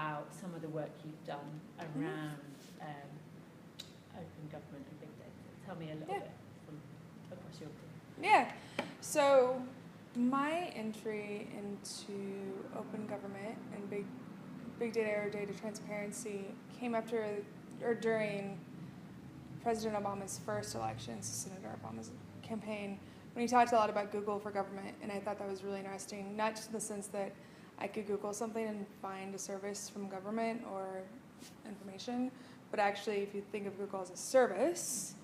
about some of the work you've done around open government and big data. Tell me a little bit from across your team. Yeah. So my entry into open government and big data or data transparency came after or during President Obama's first election, so Senator Obama's campaign, when he talked a lot about Google for government, and I thought that was really interesting, not just in the sense that I could Google something and find a service from government or information, but actually if you think of Google as a service,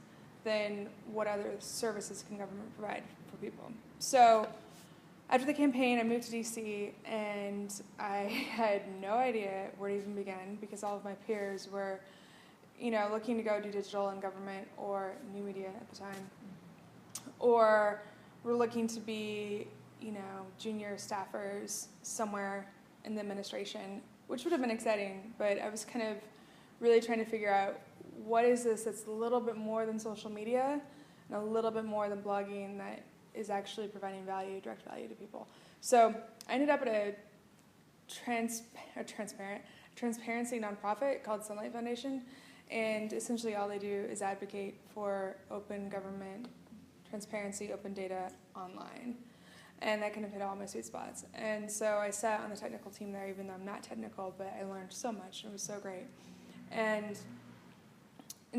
then what other services can government provide for people? So after the campaign, I moved to DC, and I had no idea where to even begin because all of my peers were, looking to go do digital in government or new media at the time, or were looking to be, junior staffers somewhere in the administration, which would have been exciting, but I was kind of really trying to figure out what is this that's a little bit more than social media and a little bit more than blogging that is actually providing value, direct value to people. So I ended up at a transparency nonprofit called Sunlight Foundation, and essentially all they do is advocate for open government, transparency, open data online. And that kind of hit all my sweet spots. And so I sat on the technical team there, even though I'm not technical, but I learned so much, and it was so great. And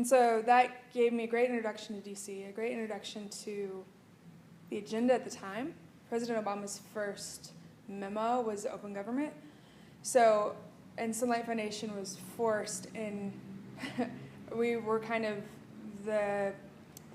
so that gave me a great introduction to DC, a great introduction to the agenda at the time. President Obama's first memo was open government. So, and Sunlight Foundation was forced in, we were kind of the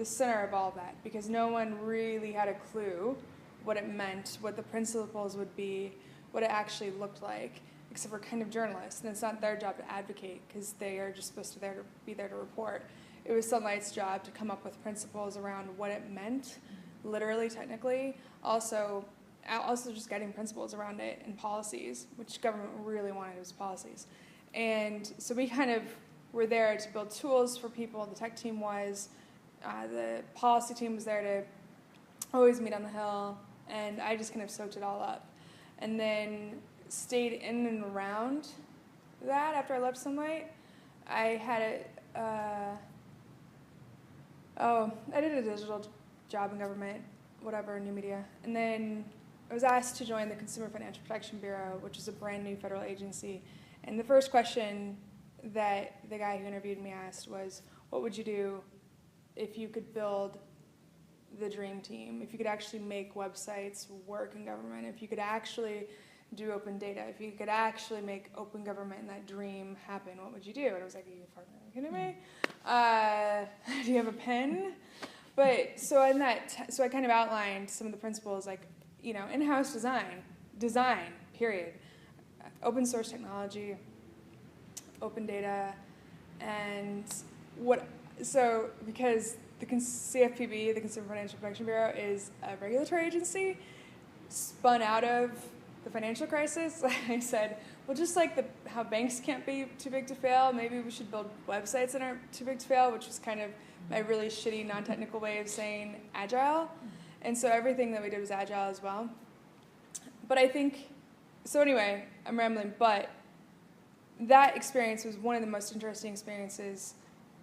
center of all that because no one really had a clue what it meant, what the principles would be, what it actually looked like, except for kind of journalists. And it's not their job to advocate because they are just supposed to be there to report. It was Sunlight's job to come up with principles around what it meant, literally, technically. Also just getting principles around it and policies, which government really wanted was policies. And so we kind of were there to build tools for people. The tech team was, the policy team was there to always meet on the Hill, and I just kind of soaked it all up. And then stayed in and around that after I left Sunlight. I had I did a digital job in government, whatever, new media. And then I was asked to join the Consumer Financial Protection Bureau, which is a brand new federal agency. And the first question that the guy who interviewed me asked was, what would you do if you could build the dream team, if you could actually make websites work in government, if you could actually do open data, if you could actually make open government and that dream happen, what would you do? And I was like, are you fucking kidding me? Do you have a pen? But so I kind of outlined some of the principles, like, in-house design, period. Open source technology, open data, and because the CFPB, the Consumer Financial Protection Bureau, is a regulatory agency spun out of the financial crisis. I said, well, just like how banks can't be too big to fail, maybe we should build websites that aren't too big to fail, which was kind of my really shitty, non-technical way of saying agile. And so everything that we did was agile as well. But I think, so anyway, I'm rambling, but that experience was one of the most interesting experiences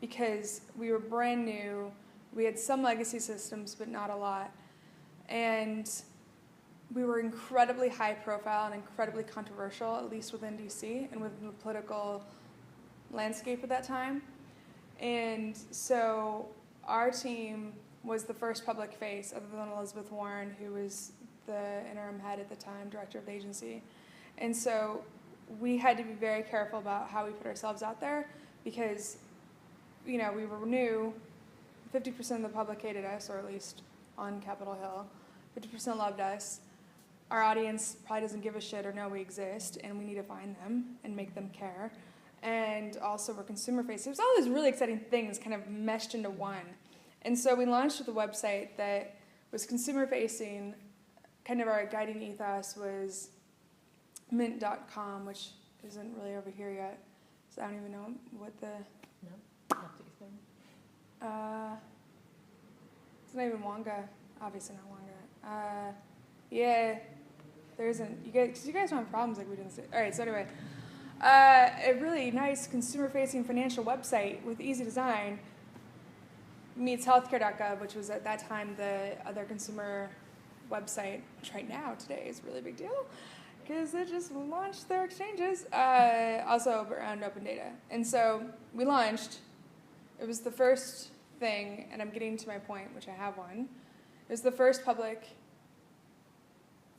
because we were brand new. We had some legacy systems, but not a lot. And we were incredibly high profile and incredibly controversial, at least within DC and within the political landscape at that time. And so our team was the first public face, other than Elizabeth Warren, who was the interim head at the time, director of the agency. And so we had to be very careful about how we put ourselves out there because, we were new. 50% of the public hated us, or at least on Capitol Hill. 50% loved us. Our audience probably doesn't give a shit or know we exist, and we need to find them and make them care. And also we're consumer-facing. It was all these really exciting things kind of meshed into one. And so we launched with a website that was consumer-facing. Kind of our guiding ethos was mint.com, which isn't really over here yet. So I don't even know what the... No, have to explain. It's not even Wonga. Obviously not Wonga. Yeah, there isn't. You guys don't have problems like we didn't say. All right, so anyway. A really nice consumer-facing financial website with easy design meets healthcare.gov, which was at that time the other consumer website, which right now, today, is a really big deal because they just launched their exchanges, also around open data. And so we launched. It was the first thing, and I'm getting to my point, which I have one. It was the first public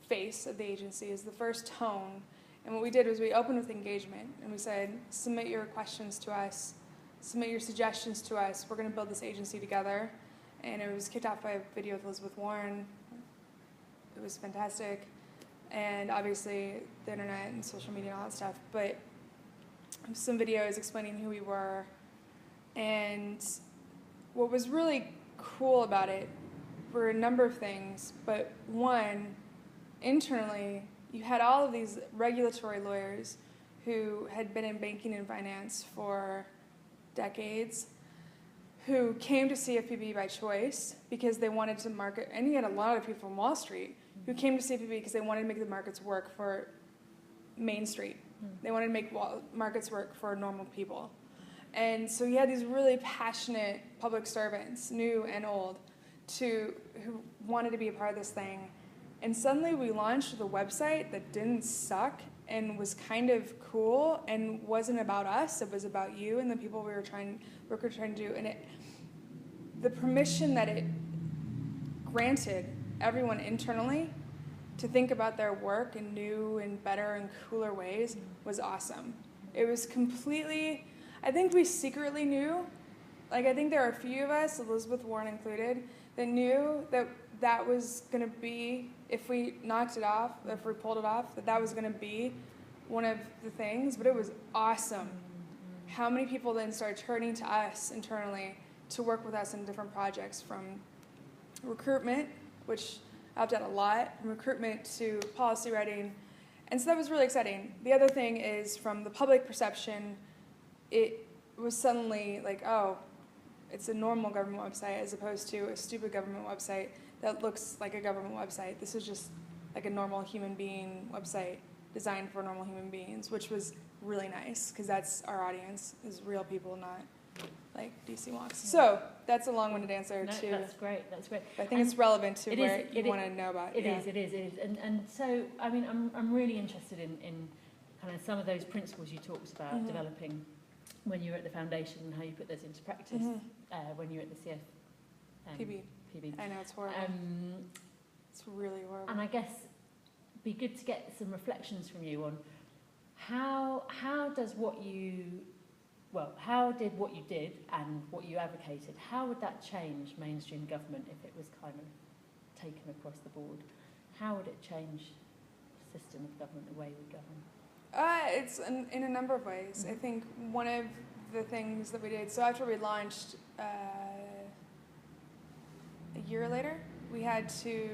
face of the agency, is the first tone. And what we did was we opened with engagement, and we said, submit your questions to us, submit your suggestions to us. We're going to build this agency together. And it was kicked off by a video with Elizabeth Warren. It was fantastic. And obviously the internet and social media and all that stuff. But some videos explaining who we were. And what was really cool about it were a number of things. But one, internally, you had all of these regulatory lawyers who had been in banking and finance for decades, who came to CFPB by choice because they wanted to market, and you had a lot of people from Wall Street who came to CFPB because they wanted to make the markets work for Main Street. They wanted to make markets work for normal people. And so you had these really passionate public servants, new and old, who wanted to be a part of this thing. And suddenly we launched the website that didn't suck and was kind of cool and wasn't about us. It was about you and the people we were trying to do. And the permission that it granted everyone internally to think about their work in new and better and cooler ways was awesome. It was completely, I think we secretly knew, like I think there are a few of us, Elizabeth Warren included, that knew that that was going to be, if we knocked it off, if we pulled it off, that was going to be one of the things. But it was awesome how many people then started turning to us internally to work with us in different projects, from recruitment, which helped out a lot, from recruitment to policy writing. And so that was really exciting. The other thing is, from the public perception, it was suddenly like, oh, it's a normal government website as opposed to a stupid government website that looks like a government website. This is just like a normal human being website designed for normal human beings, which was really nice because that's our audience, is real people, not like DC wonks. So that's a long-winded answer to. That's great. That's great. I think it's relevant to where you want to know about. It is. And so I mean, I'm really interested in kind of some of those principles you talked about developing when you were at the foundation and how you put those into practice when you were at the CF. PB. I know, it's horrible. It's really horrible. And I guess it'd be good to get some reflections from you on how did what you did and what you advocated, how would that change mainstream government if it was kind of taken across the board? How would it change the system of government, the way we govern? It's in a number of ways. I think one of the things that we did, so after we launched a year later, we had to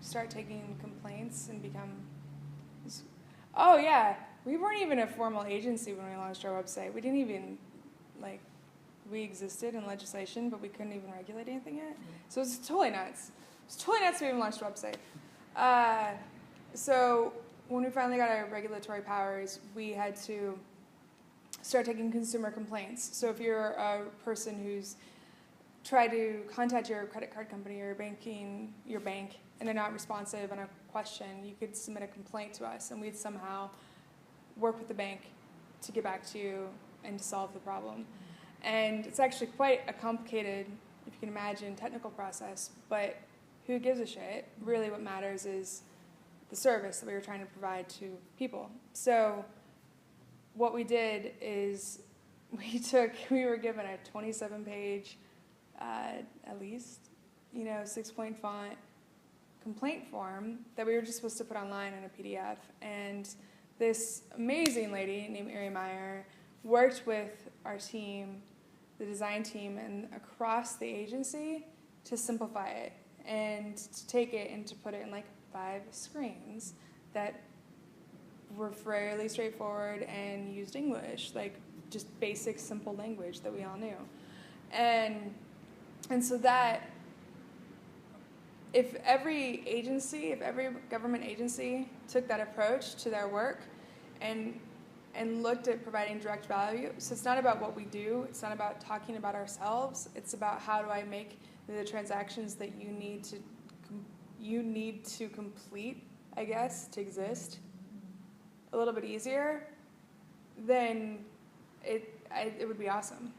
start taking complaints and become, oh yeah, we weren't even a formal agency when we launched our website. We didn't even, we existed in legislation, but we couldn't even regulate anything yet. So it's totally nuts. It's totally nuts we even launched a website. So when we finally got our regulatory powers, we had to start taking consumer complaints. So if you're a person who's tried to contact your credit card company or your bank, and they're not responsive on a question, you could submit a complaint to us, and we'd somehow work with the bank to get back to you and to solve the problem. And it's actually quite a complicated, if you can imagine, technical process, but who gives a shit? Really what matters is the service that we were trying to provide to people. So what we did is we were given a 27-page, at least, 6-point font complaint form that we were just supposed to put online in a PDF. And this amazing lady named Ari Meyer worked with our team, the design team, and across the agency to simplify it and to take it and to put it in 5 screens that were fairly straightforward and used English, just basic, simple language that we all knew. And so that if every government agency took that approach to their work and and looked at providing direct value. So it's not about what we do. It's not about talking about ourselves. It's about how do I make the transactions that you need to complete, I guess, to exist a little bit easier. Then it would be awesome.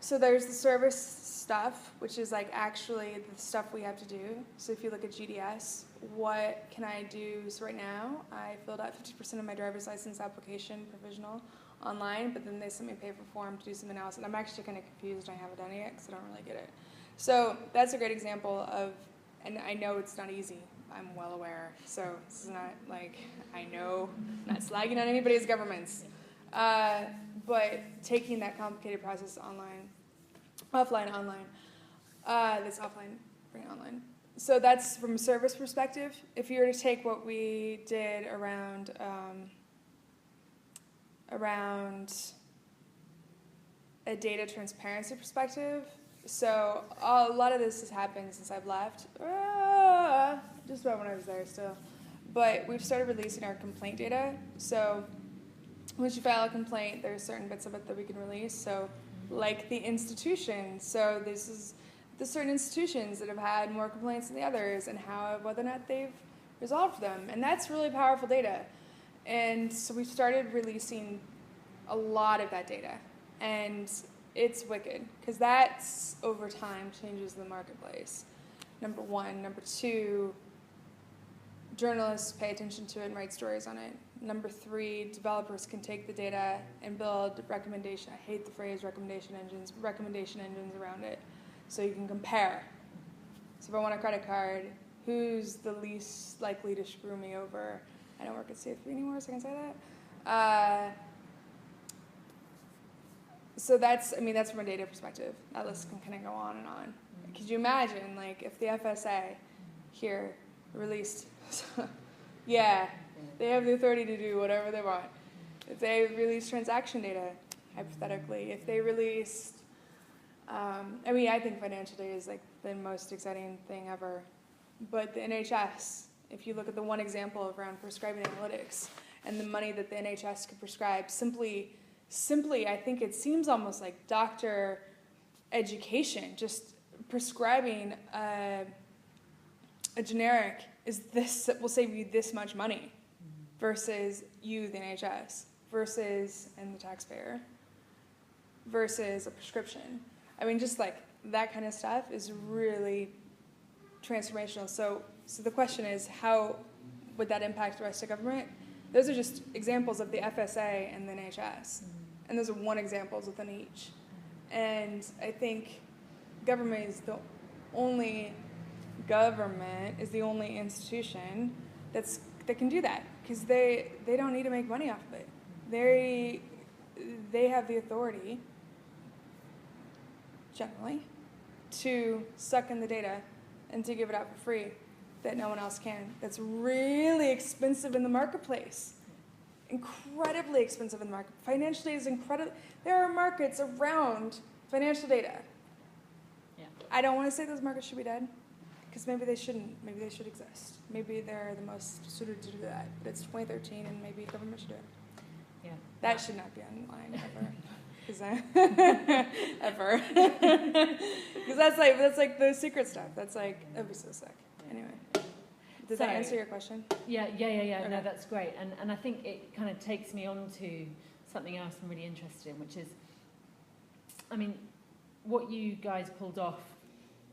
So there's the service stuff, which is like actually the stuff we have to do. So if you look at GDS, what can I do? So right now, I filled out 50% of my driver's license application provisional online, but then they sent me a paper form to do something else, and I'm actually kind of confused. I haven't done it yet because I don't really get it. So that's a great example of, and I know it's not easy. I'm well aware. So this is not like, I know, not slagging on anybody's governments. But taking that complicated process offline, online, this offline, bring it online. So that's from a service perspective. If you were to take what we did around a data transparency perspective, so a lot of this has happened since I've left, just about when I was there still. But we've started releasing our complaint data. So once you file a complaint, there's certain bits of it that we can release. So like the institutions, so this is the certain institutions that have had more complaints than the others and whether or not they've resolved them. And that's really powerful data. And so we started releasing a lot of that data. And it's wicked, because that's, over time, changes the marketplace. Number one. Number two, journalists pay attention to it and write stories on it. Number three, developers can take the data and build recommendation. I hate the phrase recommendation engines around it. So you can compare. So if I want a credit card, who's the least likely to screw me over? I don't work at CFP anymore, so I can say that. So that's from a data perspective. That list can kind of go on and on. Could you imagine, like, if the FSA here released, yeah, they have the authority to do whatever they want. If they release transaction data, hypothetically, if they released, I think financial data is like the most exciting thing ever. But the NHS, if you look at the one example around prescribing analytics and the money that the NHS could prescribe, simply, I think it seems almost like doctor education, just prescribing a generic is this will save you this much money versus you, the NHS, versus, and the taxpayer, versus a prescription. I mean, just like that kind of stuff is really transformational. So the question is, how would that impact the rest of government? Those are just examples of the FSA and the NHS. And those are one examples within each. And I think government is the only institution that can do that, because they don't need to make money off of it. They have the authority, generally, to suck in the data and to give it out for free that no one else can. That's really expensive in the marketplace. Incredibly expensive in the market. Financial data is incredible. There are markets around financial data. Yeah. I don't want to say those markets should be dead, because maybe they shouldn't. Maybe they should exist. Maybe they're the most suited to do that. But it's 2013, and maybe government should do it. Yeah. That should not be online ever. Ever. Because that's like the secret stuff. That's like, that'd be so sick. Anyway. Did that answer your question? Yeah. Okay. No, that's great. And I think it kind of takes me on to something else I'm really interested in, which is, I mean, what you guys pulled off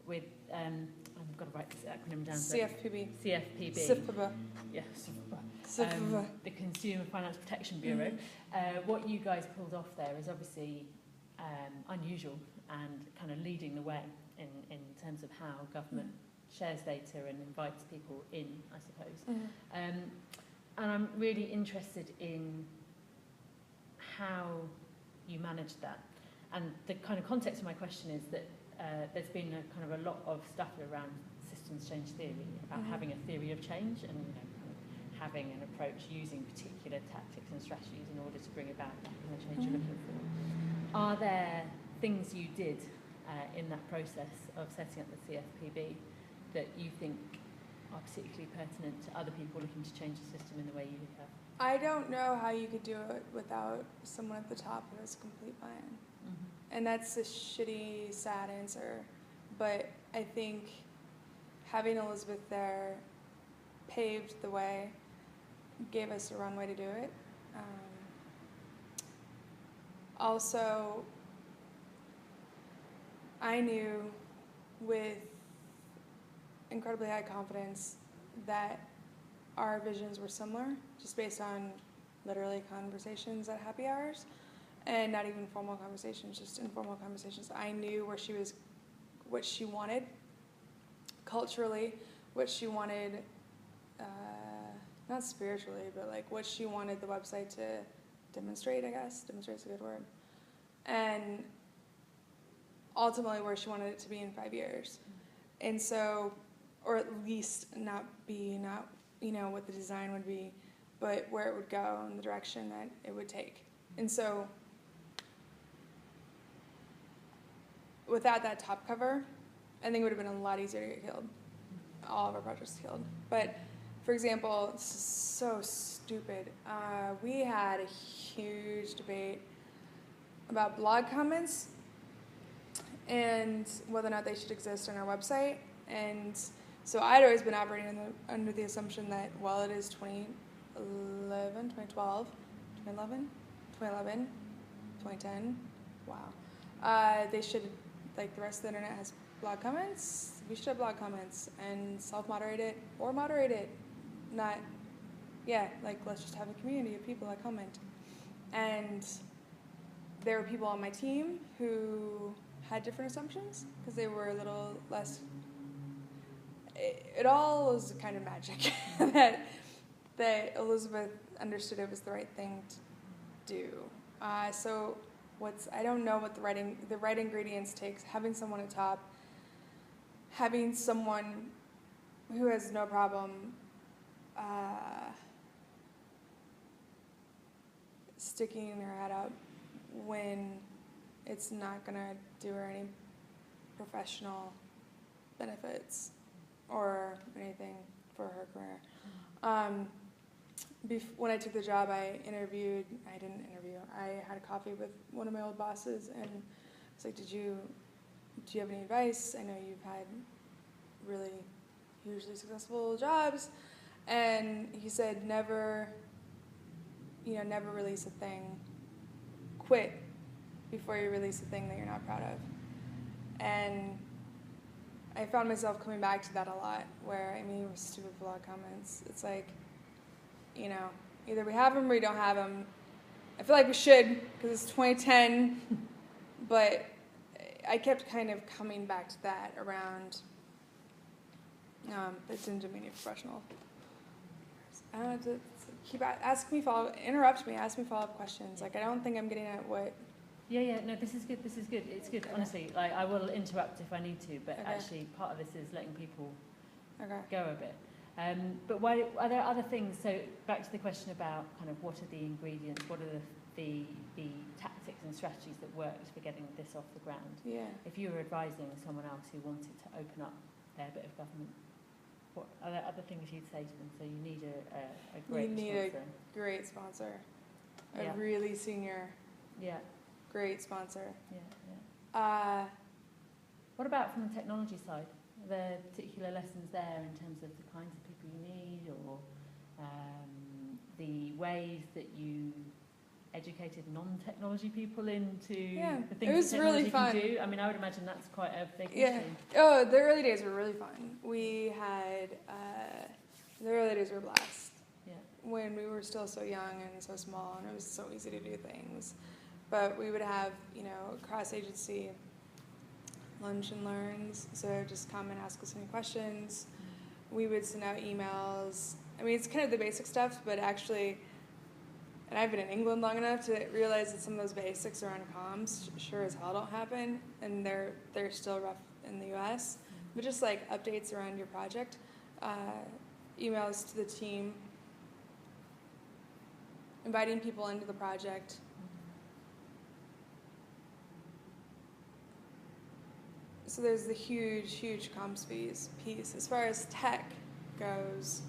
with, I've got to write this acronym down. CFPB. CFPB. Yeah, the Consumer Finance Protection Bureau. What you guys pulled off there is obviously unusual and kind of leading the way in terms of how government shares data and invites people in, I suppose. And I'm really interested in how you managed that. And the kind of context of my question is that there's been a kind of a lot of stuff around systems change theory, about having a theory of change and having an approach using particular tactics and strategies in order to bring about that kind of change you're looking for. Are there things you did in that process of setting up the CFPB that you think are particularly pertinent to other people looking to change the system in the way you have? I don't know how you could do it without someone at the top who has complete buy-in. And that's a shitty, sad answer. But I think having Elizabeth there paved the way, gave us a runway to do it. Also, I knew with incredibly high confidence that our visions were similar, just based on literally conversations at happy hours, and not even formal conversations, just informal conversations. I knew where she was, what she wanted culturally, what she wanted, not spiritually, but like what she wanted the website to demonstrate, I guess. Demonstrate's a good word. And ultimately where she wanted it to be in 5 years. And so, or at least not what the design would be, but where it would go and the direction that it would take. And so without that top cover, I think it would have been a lot easier to get killed. All of our projects killed. But for example, this is so stupid. We had a huge debate about blog comments and whether or not they should exist on our website. And so I'd always been operating under the assumption that while it is 2011, 2010, wow. They should, like the rest of the internet has blog comments, we should have blog comments and self-moderate it or moderate it. Not, like let's just have a community of people that comment. And there were people on my team who had different assumptions because they were a little less, it all was kind of magic that Elizabeth understood it was the right thing to do. So I don't know what the right ingredients takes. Having someone at top, having someone who has no problem sticking her head up when it's not going to do her any professional benefits or anything for her career. When I took the job, I had a coffee with one of my old bosses, and I was like, do you have any advice? I know you've had really hugely successful jobs. And he said, never release a thing. Quit before you release a thing that you're not proud of. And I found myself coming back to that a lot, where, with stupid blog comments, it's like, either we have them or we don't have them. I feel like we should, because it's 2010, but I kept kind of coming back to that around, it didn't mean professional. I don't have to keep ask me interrupt me, ask me follow-up questions. Like, I don't think I'm getting at what. No, this is good. It's good. Okay. Honestly, like, I will interrupt if I need to, but actually part of this is letting people go a bit. But why are there other things? So back to the question about kind of what are the ingredients, what are the tactics and strategies that worked for getting this off the ground? Yeah. If you were advising someone else who wanted to open up their bit of government, what are there other things you'd say to them? So you need a great sponsor. You need a great sponsor. A really senior. Yeah. Great sponsor. Yeah. What about from the technology side? Are there particular lessons there in terms of the kinds of people you need, or the ways that you educated non-technology people into the things that technology can do? I mean, I would imagine that's quite a big issue. Oh, the early days were really fun. We had, the early days were a blast. Yeah. When we were still so young and so small, and it was so easy to do things. But we would have, cross-agency lunch and learns, so just come and ask us any questions. We would send out emails. It's kind of the basic stuff, but actually, and I've been in England long enough to realize that some of those basics around comms sure as hell don't happen, and they're still rough in the US. But just like updates around your project, emails to the team, inviting people into the project. So there's the huge comms piece. As far as tech, goes,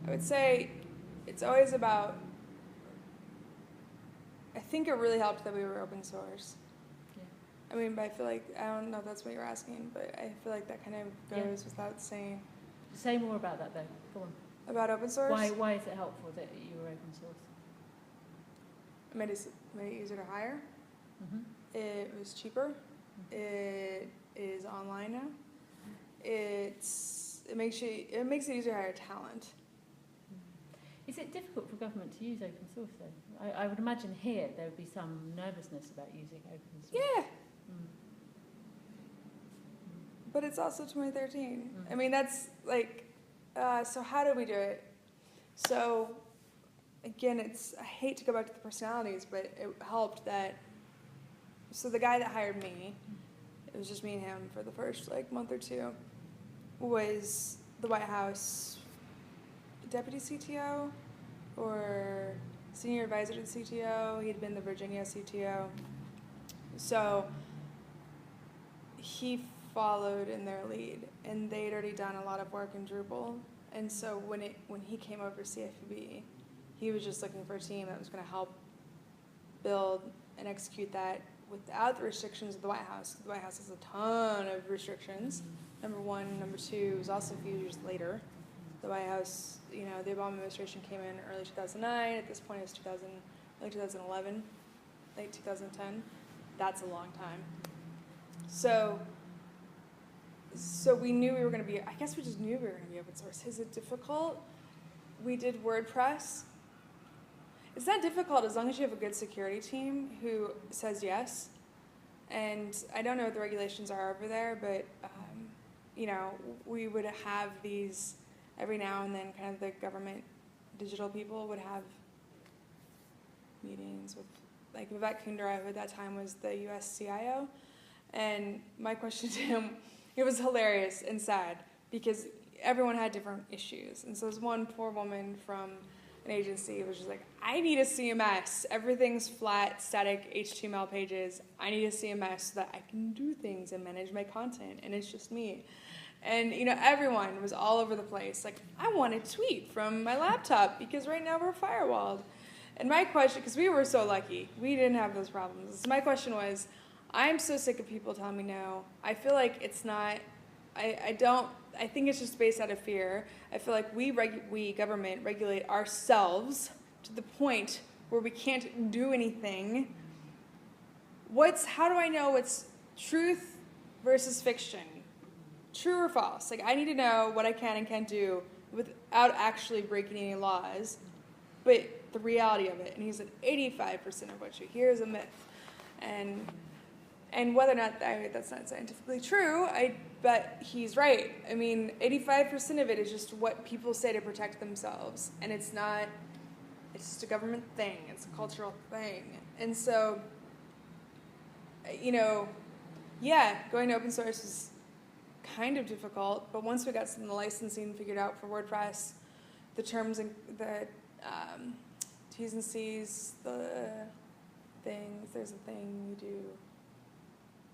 I would say it's always about, I think it really helped that we were open source. Yeah. I mean, but I feel like, I don't know if that's what you're asking, but I feel like that kind of goes without saying. Say more about that though. Go on. About open source? Why is it helpful that you were open source? It made it easier to hire. Mm-hmm. It was cheaper. It is online now. It makes it easier to hire talent. Is it difficult for government to use open source though? I would imagine here there would be some nervousness about using open source. Yeah. Mm. But it's also 2013. Mm. I mean, that's like, so how do we do it? So again, I hate to go back to the personalities, but it helped that, so the guy that hired me, it was just me and him for the first month or two, was the White House deputy CTO or senior advisor to the CTO. He'd been the Virginia CTO. So he followed in their lead, and they'd already done a lot of work in Drupal. And so when he came over to CFPB, he was just looking for a team that was going to help build and execute that without the restrictions of the White House. The White House has a ton of restrictions. Number one. Number two, it was also a few years later. The White House, the Obama administration came in early 2009. At this point, it's early 2011, late 2010. That's a long time. So we knew we were going to be, I guess we just knew we were going to be open source. Is it difficult? We did WordPress. It's not difficult as long as you have a good security team who says yes. And I don't know what the regulations are over there, but, we would have these every now and then, kind of the government digital people would have meetings with, Vivek Kundra, who at that time was the US CIO. And my question to him, it was hilarious and sad because everyone had different issues. And so this one poor woman from an agency was just like, I need a CMS. Everything's flat, static HTML pages. I need a CMS so that I can do things and manage my content. And it's just me. And, everyone was all over the place. Like, I want to tweet from my laptop because right now we're firewalled. And my question, because we were so lucky, we didn't have those problems. So my question was, I'm so sick of people telling me no. I feel like it's not, I think it's just based out of fear. I feel like we government, regulate ourselves to the point where we can't do anything. How do I know what's truth versus fiction? True or false? I need to know what I can and can't do without actually breaking any laws, but the reality of it. And he said 85% of what you hear is a myth. And whether or not that's not scientifically true, but he's right. I mean, 85% of it is just what people say to protect themselves. And it's just a government thing. It's a cultural thing. And so, going to open source is kind of difficult, but once we got some of the licensing figured out for WordPress, the terms and the T's and C's, the things, there's a thing you do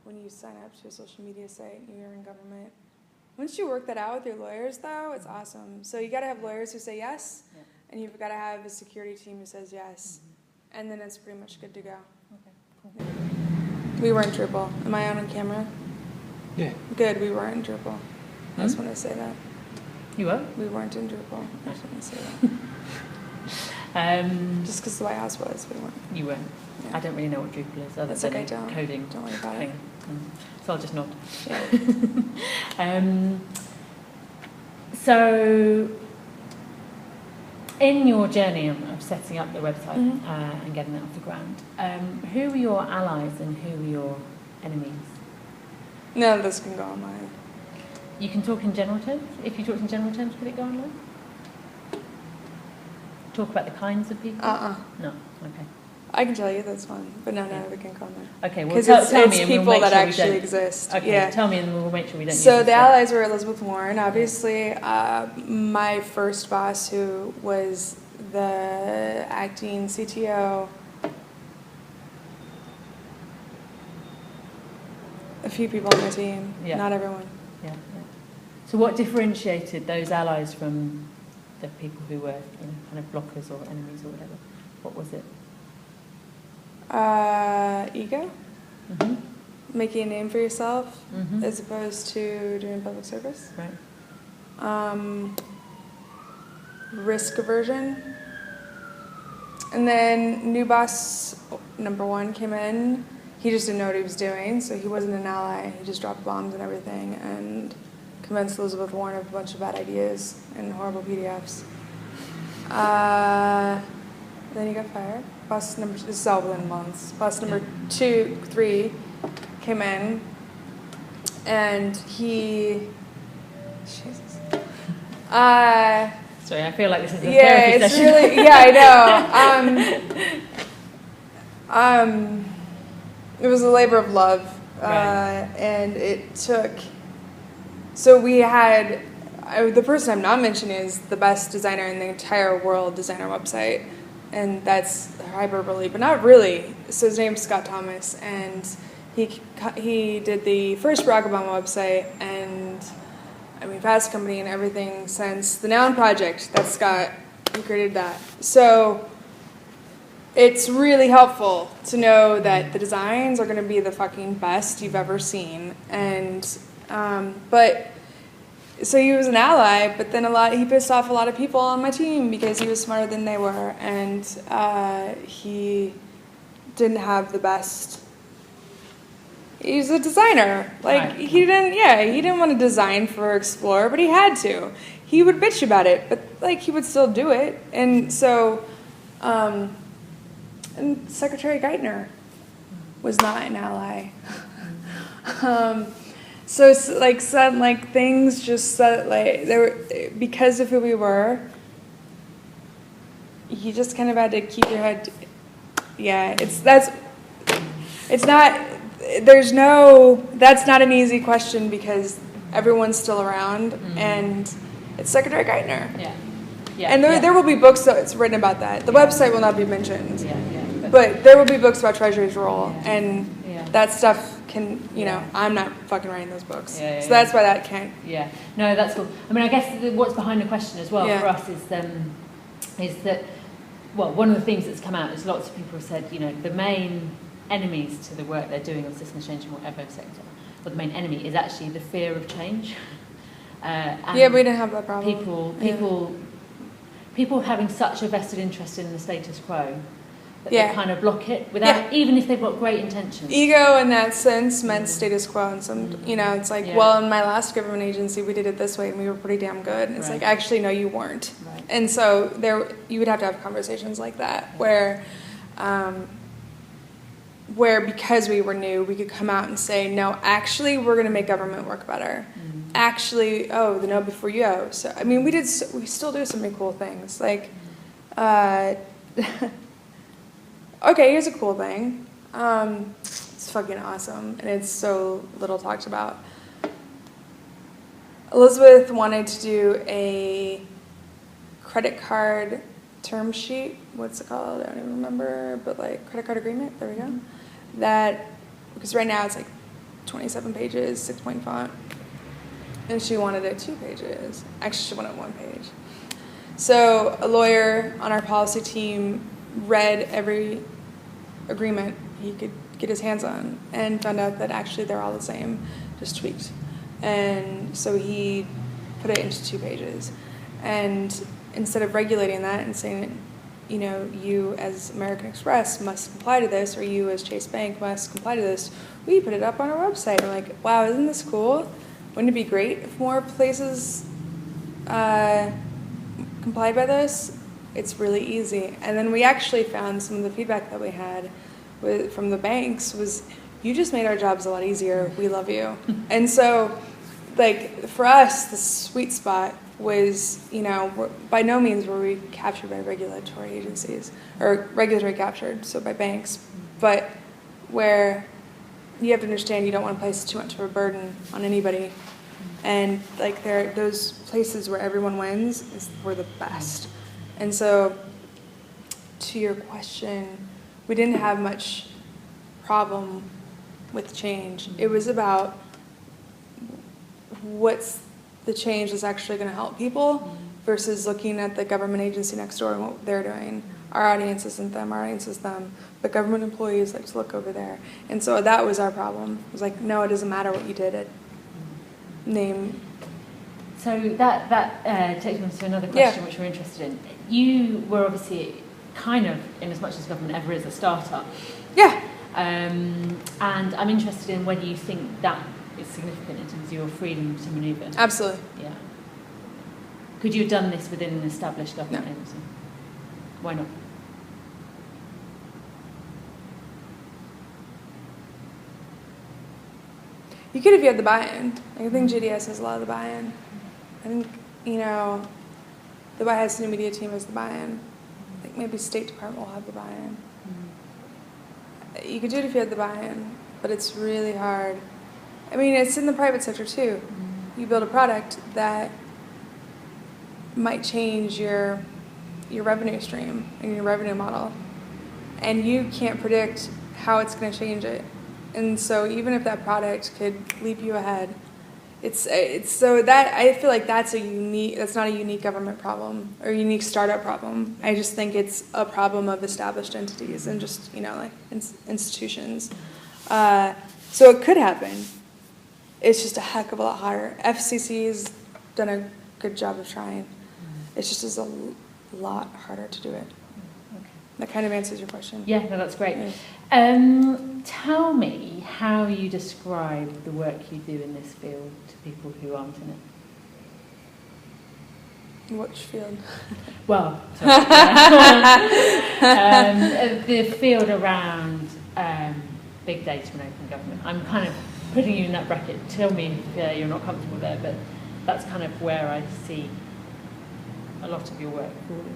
when you sign up to a social media site and you're in government. Once you work that out with your lawyers, though, it's awesome. So you got to have lawyers who say yes, and you've got to have a security team who says yes, and then it's pretty much good to go. Okay, cool. We weren't Drupal. Am I on camera? Yeah. Good, we weren't in Drupal. I just want to say that. You were? We weren't in Drupal. I just want to say that. Just because the White House was, we weren't. You weren't. Yeah. I don't really know what Drupal is other than coding. Don't worry about it. So I'll just nod. Yeah. So, in your journey of setting up the website and getting it off the ground, who were your allies and who were your enemies? None of this can go online. You can talk in general terms? If you talked in general terms, could it go online? Talk about the kinds of people? No, okay. I can tell you that's fine, but none of it can go online. Okay, well because tell it's me and people we'll make that sure actually we don't. exist. Okay, yeah. Tell me and we'll make sure we don't use So this the stuff. allies were Elizabeth Warren, obviously. My first boss, who was the acting CTO. A few people on my team, not everyone. Yeah. So what differentiated those allies from the people who were, kind of blockers or enemies or whatever? What was it? Ego, Mm-hmm. making a name for yourself Mm-hmm. as opposed to doing public service. Right. Risk aversion. And then new boss number 1 came in. He just didn't know what he was doing, so he wasn't an ally. He just dropped bombs and everything and convinced Elizabeth Warren of a bunch of bad ideas and horrible PDFs. Then he got fired. Boss number, this is all within months. Boss number 2, 3 came in, and he, Jesus. Sorry, I feel like this is a Yeah, therapy it's session. really, yeah, I know. It was a labor of love, Right. and it took. So we had the person I'm not mentioning is the best designer in the entire world, design our website, and that's hyperbole, but not really. So his name's Scott Thomas, and he did the first Barack Obama website, and I mean, Fast Company and everything since the Noun Project. That's Scott who created that. So it's really helpful to know that the designs are going to be the fucking best you've ever seen. And but so he was an ally, but then he pissed off a lot of people on my team because he was smarter than they were, and he didn't have the best. He's a designer. Like, Right. he didn't want to design for Explorer, but he had to. He would bitch about it, but, like, he would still do it. And so, and Secretary Geithner was not an ally. So it's like things just they were, because of who we were, you just kind of had to keep your head. That's not an easy question because everyone's still around, and it's Secretary Geithner. Yeah. Yeah. And yeah. there will be books that's written about that. The website will not be mentioned, Yeah, yeah. but there will be books about Treasury's role, and Yeah. that stuff can, Yeah. I'm not fucking writing those books. Yeah, yeah, So that's why that can't. Yeah, no, that's cool. I mean, I guess what's behind the question as well Yeah. for us is that, well, one of the things that's come out is lots of people have said, the main enemies to the work they're doing on systems change in whatever sector, or the main enemy is actually the fear of change. And Yeah, we didn't have that problem. people having such a vested interest in the status quo that Yeah. they kind of block it without, even if they've got great intentions. Ego in that sense meant status quo, and it's like, Yeah. well, in my last government agency, we did it this way, and we were pretty damn good. And it's Right. like, actually, no, you weren't. Right. And so you would have to have conversations like that, where because we were new, we could come out and say, no, actually, we're going to make government work better. Actually, the no before you go. So I mean, we still do some really cool things. Like, okay, here's a cool thing. It's fucking awesome, and it's so little talked about. Elizabeth wanted to do a credit card term sheet. What's it called? I don't even remember, but like credit card agreement. There we go. That, because right now it's like 27 pages, 6-point font. And she wanted it 2 pages. Actually, she wanted 1 page. So a lawyer on our policy team read every agreement he could get his hands on and found out that actually they're all the same, just tweaked. And so he put it into 2 pages. And instead of regulating that and saying, you as American Express must comply to this, or you as Chase Bank must comply to this, we put it up on our website. We're like, wow, isn't this cool? Wouldn't it be great if more places complied by this? It's really easy. And then we actually found some of the feedback that we had from the banks was, you just made our jobs a lot easier. We love you. And so, like, for us, the sweet spot was, by no means were we captured by regulatory agencies, or regulatory captured, so by banks, but where you have to understand you don't want to place too much of a burden on anybody. And like those places where everyone wins were the best. And so, to your question, we didn't have much problem with change. It was about what's the change that's actually going to help people versus looking at the government agency next door and what they're doing. Our audience isn't them, our audience is them. But government employees like to look over there. And so that was our problem. It was like, no, it doesn't matter what you did. Name. So that takes me to another question which we're interested in. You were obviously kind of, in as much as government ever is, a startup. Yeah. And I'm interested in whether you think that is significant in terms of your freedom to manoeuvre. Absolutely. Yeah. Could you have done this within an established government No. agency? Why not? You could if you had the buy-in. I think GDS has a lot of the buy-in. I think, the White House New Media team has the buy-in. I think maybe State Department will have the buy-in. You could do it if you had the buy-in, but it's really hard. I mean, it's in the private sector too. You build a product that might change your revenue stream and your revenue model, and you can't predict how it's going to change it. And so even if that product could leap you ahead, it's so that I feel like that's not a unique government problem or a unique startup problem. I just think it's a problem of established entities and just like institutions. So it could happen. It's just a heck of a lot harder. FCC's done a good job of trying. It's just is a lot harder to do it. Okay. That kind of answers your question. Yeah, no, that's great. Yeah. Tell me how you describe the work you do in this field to people who aren't in it. Which field? Well, sorry, the field around big data and open government. I'm kind of putting you in that bracket. Tell me if you're not comfortable there, but that's kind of where I see a lot of your work falling.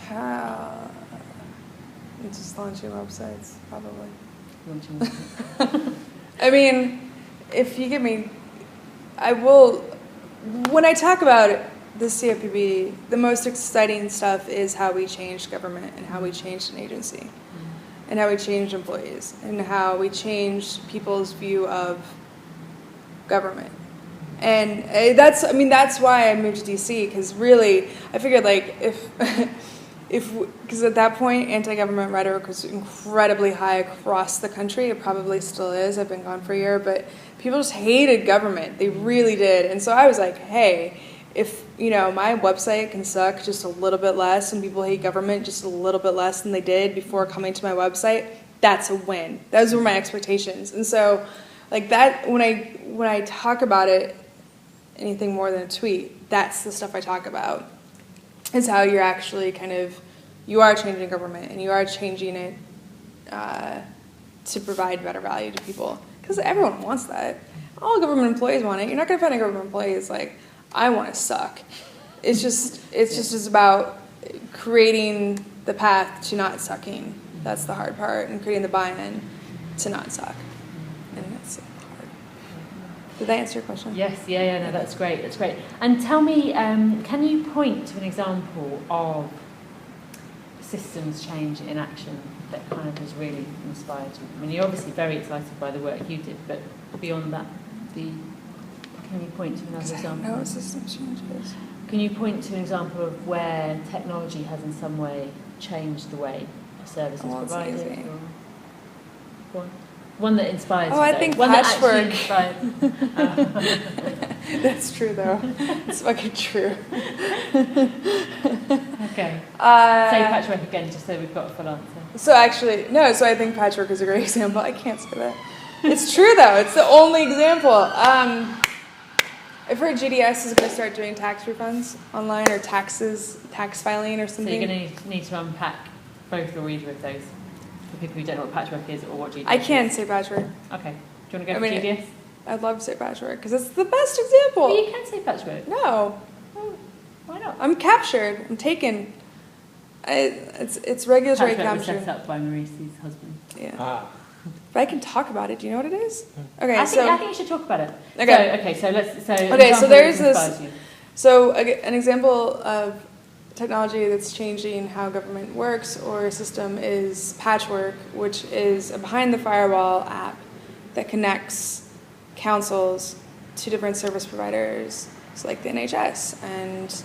How? Just launching websites, probably. Launching websites. I mean, if you give me, I will. When I talk about the CFPB, the most exciting stuff is how we changed government and how we changed an agency, and how we changed employees, and how we changed people's view of government. And that's why I moved to DC, because really, I figured because at that point, anti-government rhetoric was incredibly high across the country. It probably still is. I've been gone for a year, but people just hated government. They really did. And so I was like, hey, if my website can suck just a little bit less and people hate government just a little bit less than they did before coming to my website, that's a win. Those were my expectations. And so like that, when I talk about it, anything more than a tweet, that's the stuff I talk about, is how you're actually you are changing government and you are changing it to provide better value to people. Because everyone wants that. All government employees want it. You're not going to find a government employee that's like, I want to suck. It's just about creating the path to not sucking. That's the hard part, and creating the buy-in to not suck. And that's hard. Did that answer your question? Yes, no, that's great, And tell me, can you point to an example of systems change in action that kind of has really inspired you? I mean, you're obviously very excited by the work you did, but beyond that, can you point to another example? I don't know what systems change is. Can you point to an example of where technology has in some way changed the way a service is provided? Easy. One that inspires you. I think one Patchwork. That That's true, though. It's fucking true. Okay. Say Patchwork again, just so we've got a full answer. So actually, no, so I think Patchwork is a great example. I can't say that. It's true, though. It's the only example. I've heard GDS is going to start doing tax refunds online, or tax filing or something. So you're going to need to unpack both or either of those for people who don't know what Patchwork is or what GDS is. I can't say Patchwork. Okay. Do you want to go for GDS? I'd love to say Patchwork because it's the best example. Well, you can say Patchwork. No. Why not? I'm captured. I'm taken. It's regulatory Patchwork capture. was set up by Maurice's husband. Yeah. But I can talk about it. Do you know what it is? Okay, I think you should talk about it. Okay. So there's this. So an example of technology that's changing how government works or a system is Patchwork, which is a behind the firewall app that connects councils to different service providers, so like the NHS and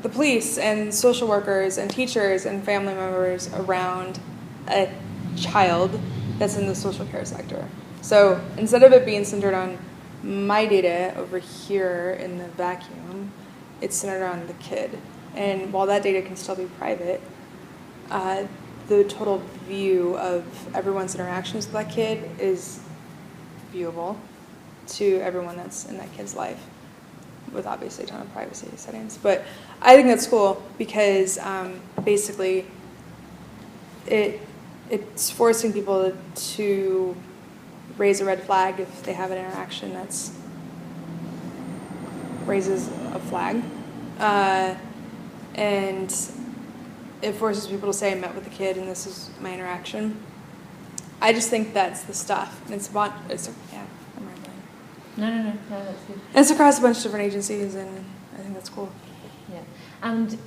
the police and social workers and teachers and family members around a child that's in the social care sector. So instead of it being centered on my data over here in the vacuum, it's centered on the kid. And while that data can still be private, the total view of everyone's interactions with that kid is viewable to everyone that's in that kid's life, with obviously a ton of privacy settings. But I think that's cool because basically it's forcing people to raise a red flag if they have an interaction that's raises a flag. And it forces people to say, I met with the kid and this is my interaction. I just think that's the stuff. And I'm rambling. No, that's good. And it's across a bunch of different agencies, and I think that's cool. Yeah. And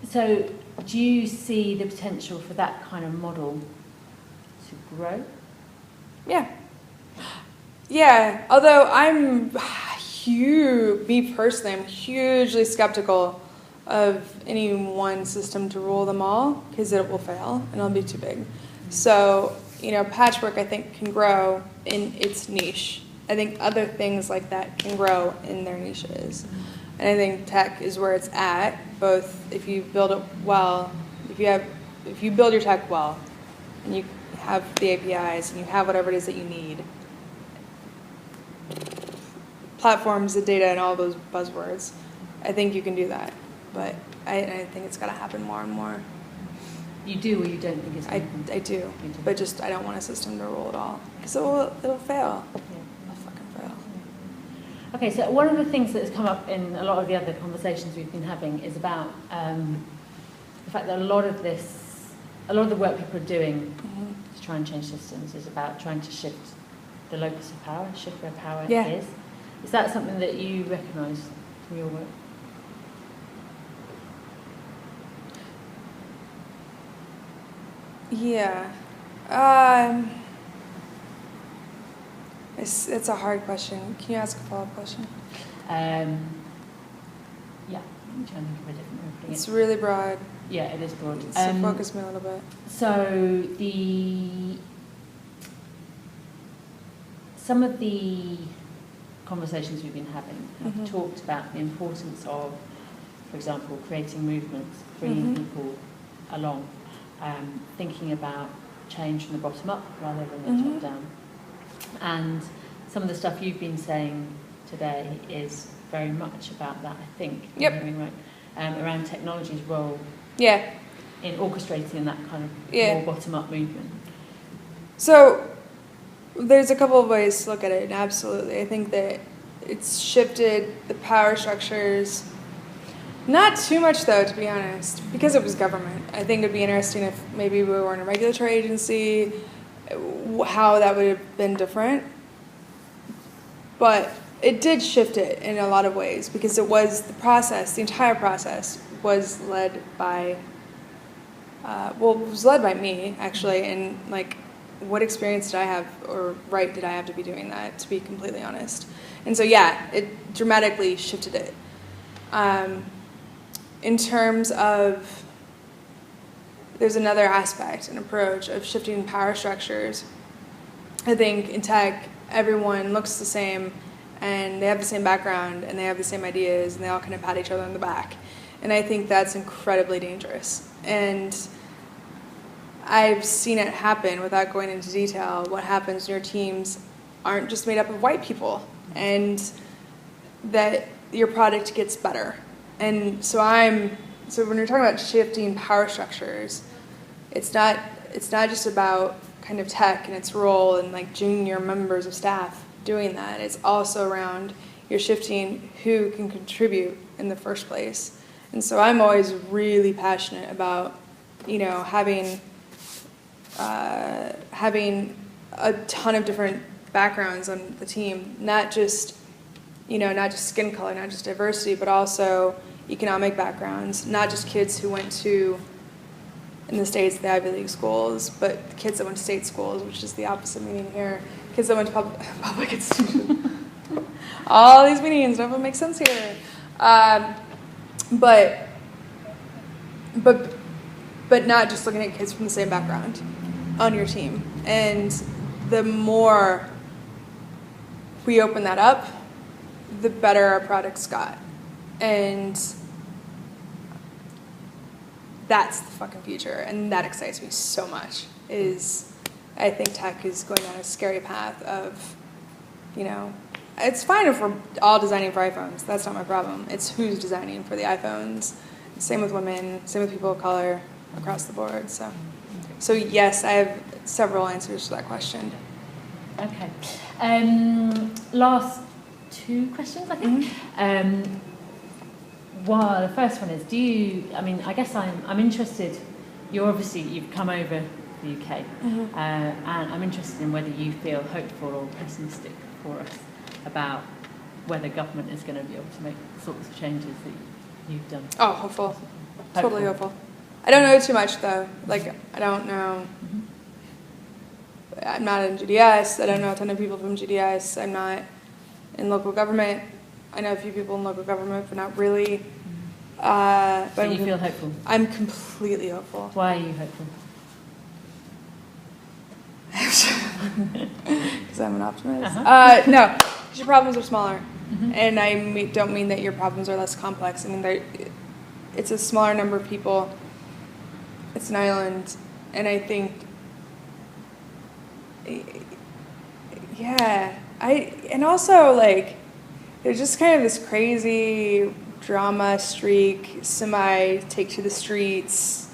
so do you see the potential for that kind of model to grow? Yeah. Yeah, although me personally, I'm hugely skeptical of any one system to rule them all, because it will fail and it'll be too big. So, Patchwork, I think, can grow in its niche. I think other things like that can grow in their niches. And I think tech is where it's at, both if you build it well, if you build your tech well, and you have the APIs, and you have whatever it is that you need, platforms, the data, and all those buzzwords, I think you can do that. But I think it's got to happen more and more. You do, or you don't think it's going to happen? I do, but just I don't want a system to rule it all, because it'll fail. Yeah. It'll fucking fail. Okay, so one of the things that's come up in a lot of the other conversations we've been having is about the fact that a lot of the work people are doing to try and change systems is about trying to shift the locus of power, shift where power is. Is that something that you recognise from your work? Yeah. It's a hard question. Can you ask a follow-up question? Yeah. I'm trying to think of a different way of putting it. It's really broad. Yeah, it is broad. So focus me a little bit. So some of the conversations we've been having have talked about the importance of, for example, creating movements, bringing people along, thinking about change from the bottom up rather than the top down. And some of the stuff you've been saying today is very much about that, I think. Yep. I'm hearing right, around technology's role in orchestrating that kind of more bottom-up movement. So there's a couple of ways to look at it, absolutely. I think that it's shifted the power structures. Not too much, though, to be honest, because it was government. I think it would be interesting if maybe we were in a regulatory agency, how that would have been different. But it did shift it in a lot of ways, because it was the entire process was led by, it was led by me, actually, and, what experience did I have, or right did I have to be doing that, to be completely honest. And so, it dramatically shifted it. In terms of, there's another aspect, an approach of shifting power structures. I think in tech, everyone looks the same, and they have the same background, and they have the same ideas, and they all kind of pat each other on the back. And I think that's incredibly dangerous. And I've seen it happen, without going into detail, what happens when your teams aren't just made up of white people, and that your product gets better. And so when you're talking about shifting power structures, it's not just about kind of tech and its role and junior members of staff doing that. It's also around you're shifting who can contribute in the first place. And so I'm always really passionate about, having a ton of different backgrounds on the team, not just skin color, not just diversity, but also economic backgrounds, not just kids who went to, in the States, the Ivy League schools, but kids that went to state schools, which is the opposite meaning here, kids that went to public institutions. All these meetings don't make sense here. But not just looking at kids from the same background on your team. And the more we open that up, the better our products got. And that's the fucking future. And that excites me so much. I think tech is going down a scary path of, it's fine if we're all designing for iPhones. That's not my problem. It's who's designing for the iPhones. Same with women, same with people of color, across the board. So yes, I have several answers to that question. Okay. Last 2 questions, I think. Well, the first one is, I guess I'm interested, you've come over the UK, and I'm interested in whether you feel hopeful or pessimistic for us about whether government is going to be able to make the sorts of changes that you've done. Oh, hopeful. Totally hopeful. I don't know too much, though. I don't know. I'm not in GDS. I don't know a ton of people from GDS. I'm not in local government. I know a few people in local government, but not really. So you feel hopeful? I'm completely hopeful. Why are you hopeful? Because I'm an optimist. No, because your problems are smaller. And I don't mean that your problems are less complex. I mean, it's a smaller number of people. It's an island. And I think, and also, there's just kind of this crazy drama streak, take to the streets,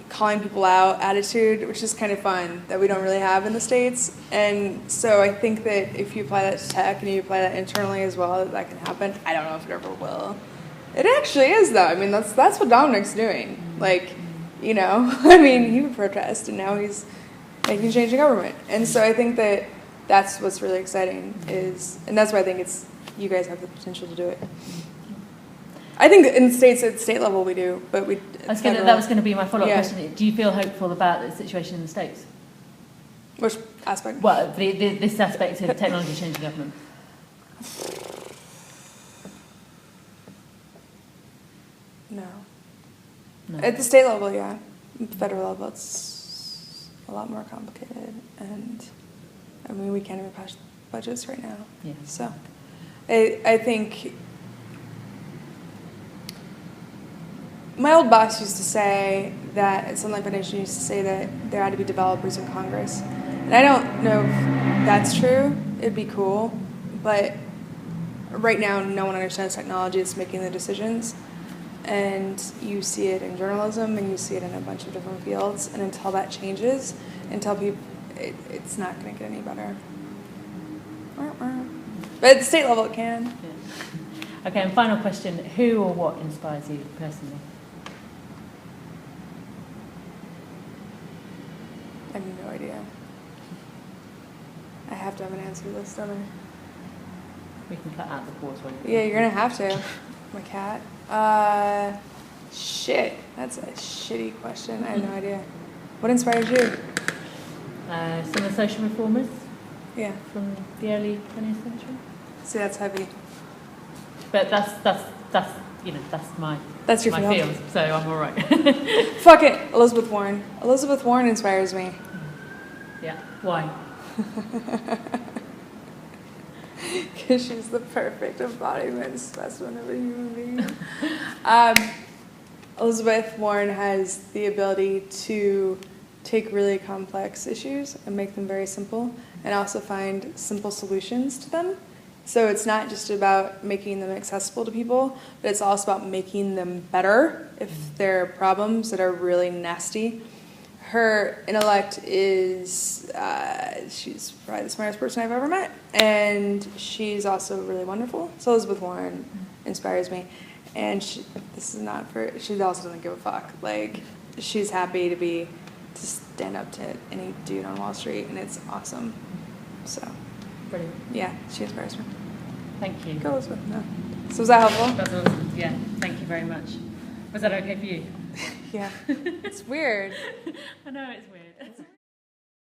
calling people out attitude, which is kind of fun, that we don't really have in the States. And so I think that if you apply that to tech and you apply that internally as well, that can happen. I don't know if it ever will. It actually is, though. I mean, that's what Dominic's doing. He would protest, and now he's making change in government. And so I think that that's what's really exciting and that's why I think you guys have the potential to do it. I think that in the States, at state level, we do, but that was going to be my follow-up question. Do you feel hopeful about the situation in the States? Which aspect? Well, this aspect of technology changing government. No. At the state level, yeah. At the federal level, it's a lot more complicated. And, we can't even pass budgets right now. Yeah. So I think my old boss used to say that, at Sunlight Foundation used to say that there had to be developers in Congress. And I don't know if that's true. It'd be cool. But right now, no one understands technology. It's making the decisions. And you see it in journalism, and you see it in a bunch of different fields. And until that changes, it's not going to get any better. But at the state level, it can. Yeah. Okay, and final question. Who or what inspires you personally? I have no idea. I have to have an answer to this, don't I? We can cut out the pause one. Yeah, you're going to have to. My cat. Shit. That's a shitty question. I have no idea. What inspires you? Some of the social reformers. Yeah. From the early 20th century. See, that's heavy. But that's my your my field, so I'm all right. Fuck it, Elizabeth Warren. Elizabeth Warren inspires me. Yeah. Why? Because she's the perfect embodiment specimen of a human being. Elizabeth Warren has the ability to take really complex issues and make them very simple, and also find simple solutions to them. So it's not just about making them accessible to people, but it's also about making them better if there are problems that are really nasty. Her intellect is, she's probably the smartest person I've ever met, and she's also really wonderful. So Elizabeth Warren inspires me. And she also doesn't give a fuck. She's happy to stand up to any dude on Wall Street, and it's awesome. So, brilliant. Yeah, she inspires me. Thank you. Go Elizabeth. No. So was that helpful? That's awesome. Yeah, thank you very much. Was that okay for you? Yeah. It's weird. I know it's weird.